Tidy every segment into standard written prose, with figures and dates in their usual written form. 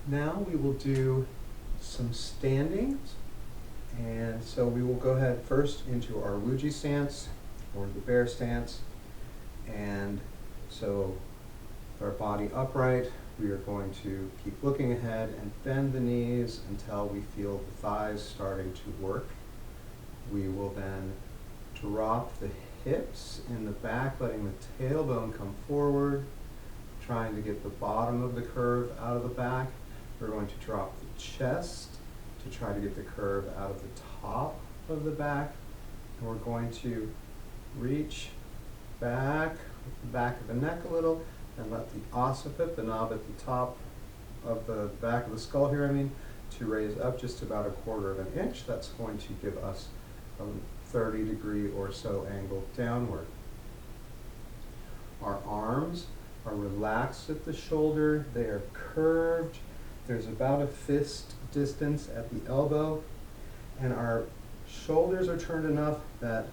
Now we will do some standings. And so we will go ahead first into our Wuji stance, or the bear stance. And so with our body upright, we are going to keep looking ahead and bend the knees until we feel the thighs starting to work. We will then drop the hips in the back, letting the tailbone come forward, trying to get the bottom of the curve out of the back. We're going to drop the chest to try to get the curve out of the top of the back. And we're going to reach back with the back of the neck a little and let the occiput, the knob at the top of the back of the skull here, to raise up just about 1/4 of an inch. That's going to give us a 30-degree or so angle downward. Our arms are relaxed at the shoulder. They are curved. There's about a fist distance at the elbow, and our shoulders are turned enough that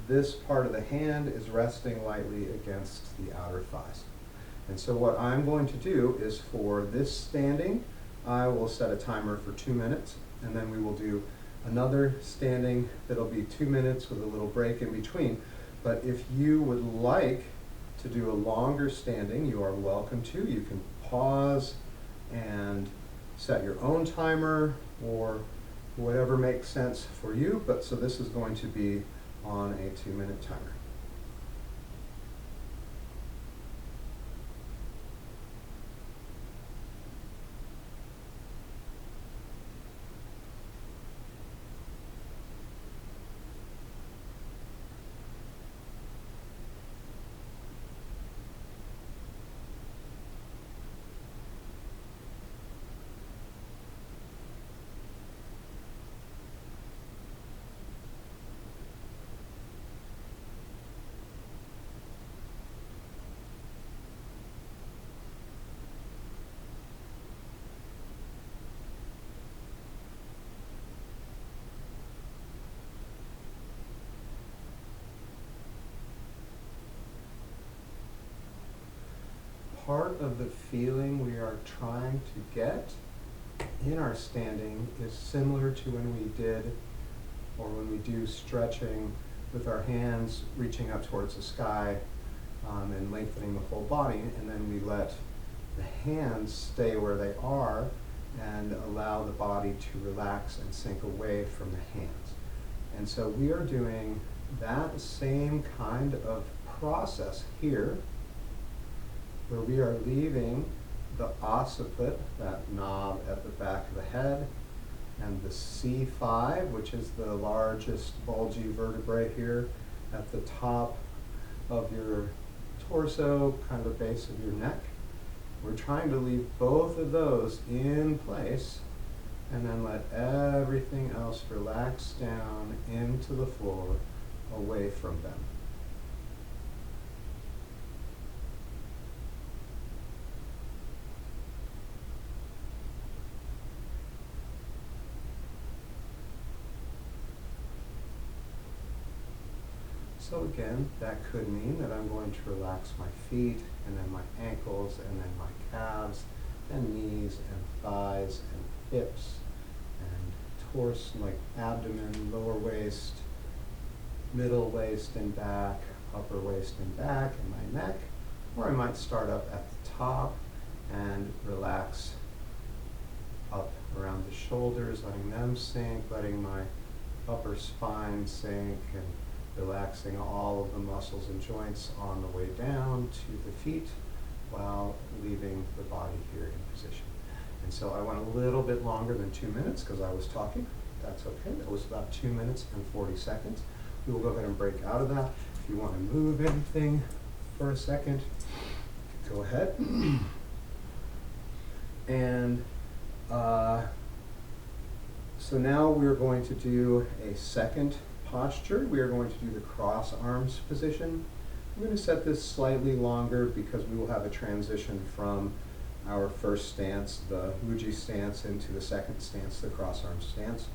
this part of the hand is resting lightly against the outer thighs. And so what I'm going to do is, for this standing, I will set a timer for 2 minutes, and then we will do another standing that'll be 2 minutes with a little break in between. But if you would like to do a longer standing, you are welcome to. You can pause and set your own timer or whatever makes sense for you. But so this is going to be on a 2-minute timer. Part of the feeling we are trying to get in our standing is similar to when we do stretching with our hands reaching up towards the sky and lengthening the whole body, and then we let the hands stay where they are and allow the body to relax and sink away from the hands. And so we are doing that same kind of process here, where we are leaving the occiput, that knob at the back of the head, and the C5, which is the largest bulgy vertebrae here at the top of your torso, kind of base of your neck. We're trying to leave both of those in place and then let everything else relax down into the floor away from them. So again, that could mean that I'm going to relax my feet, and then my ankles, and then my calves, and knees, and thighs, and hips, and torso, like abdomen, lower waist, middle waist and back, upper waist and back, and my neck. Or I might start up at the top and relax up around the shoulders, letting them sink, letting my upper spine sink, and relaxing all of the muscles and joints on the way down to the feet while leaving the body here in position. And so I went a little bit longer than 2 minutes because I was talking. That's okay. That was about 2 minutes and 40 seconds. We will go ahead and break out of that. If you want to move anything for a second, go ahead. And so now we're going to do a second posture. We are going to do the cross arms position. I'm going to set this slightly longer because we will have a transition from our first stance, the Wuji stance, into the second stance, the cross arms stance.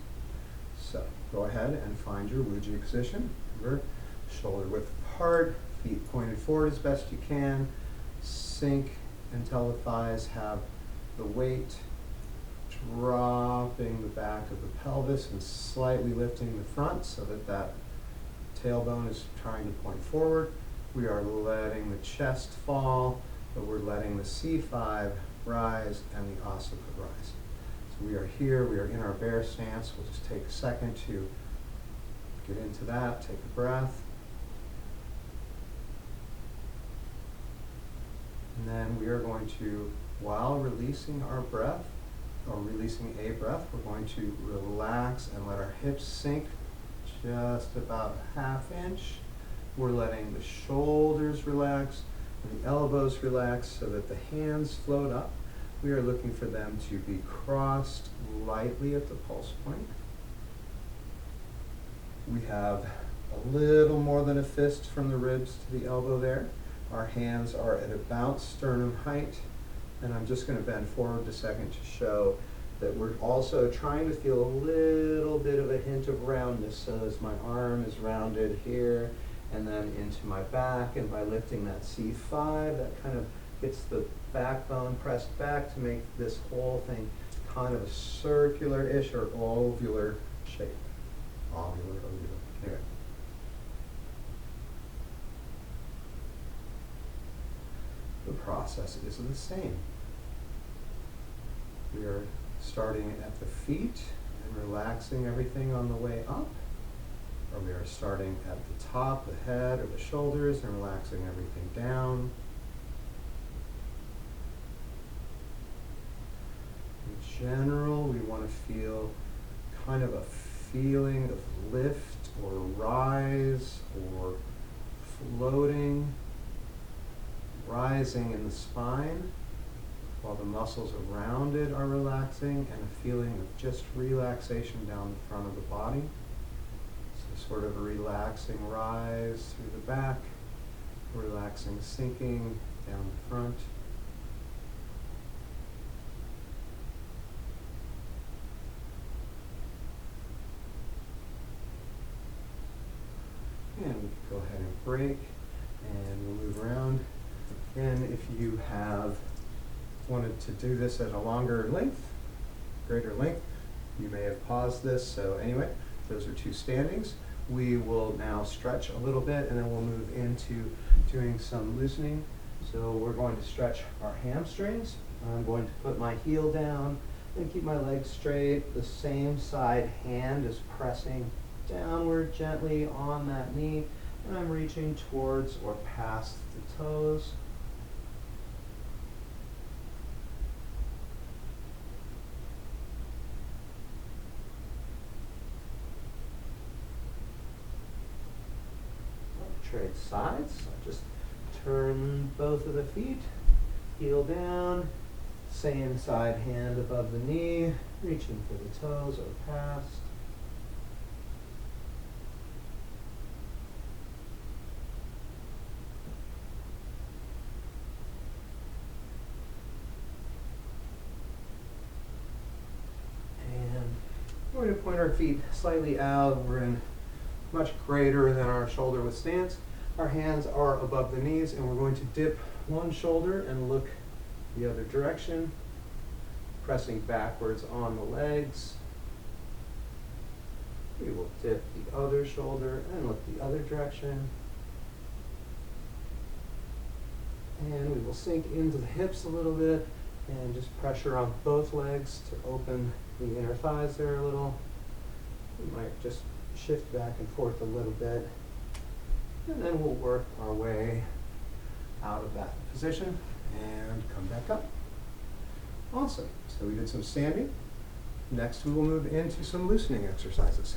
So go ahead and find your Wuji position. Remember, shoulder width apart, feet pointed forward as best you can. Sink until the thighs have the weight dropping the back of the pelvis and slightly lifting the front so that that tailbone is trying to point forward. We are letting the chest fall, but we're letting the C5 rise and the occiput rise. So we are here, we are in our bear stance. We'll just take a second to get into that, take a breath. And then we are going to, while releasing our breath, or releasing a breath, we're going to relax and let our hips sink just about a ½ inch. We're letting the shoulders relax and the elbows relax so that the hands float up. We are looking for them to be crossed lightly at the pulse point. We have a little more than a fist from the ribs to the elbow there. Our hands are at about sternum height. And I'm just going to bend forward a second to show that we're also trying to feel a little bit of a hint of roundness. So as my arm is rounded here and then into my back, and by lifting that C5, that kind of gets the backbone pressed back to make this whole thing kind of a circular-ish or ovular shape. Ovular. Anyway. The process is the same. We are starting at the feet and relaxing everything on the way up, or we are starting at the top, the head, or the shoulders, and relaxing everything down. In general, we want to feel kind of a feeling of lift or rise or floating, rising in the spine while the muscles around it are relaxing, and a feeling of just relaxation down the front of the body. So sort of a relaxing rise through the back, relaxing sinking down the front. And we can go ahead and break, and we'll move around. And if you have wanted to do this at a longer length, greater length, you may have paused this. So anyway, those are two standings. We will now stretch a little bit, and then we'll move into doing some loosening. So we're going to stretch our hamstrings. I'm going to put my heel down and keep my legs straight. The same side hand is pressing downward gently on that knee, and I'm reaching towards or past the toes. Trade sides. So just turn both of the feet, heel down, same side hand above the knee, reaching for the toes or past. And we're going to point our feet slightly out. We're in much greater than our shoulder width stance. Our hands are above the knees, and we're going to dip one shoulder and look the other direction, pressing backwards on the legs. We will dip the other shoulder and look the other direction. And we will sink into the hips a little bit and just pressure on both legs to open the inner thighs there a little. We might just shift back and forth a little bit, and then we'll work our way out of that position and come back up. Awesome. So we did some standing. Next we will move into some loosening exercises.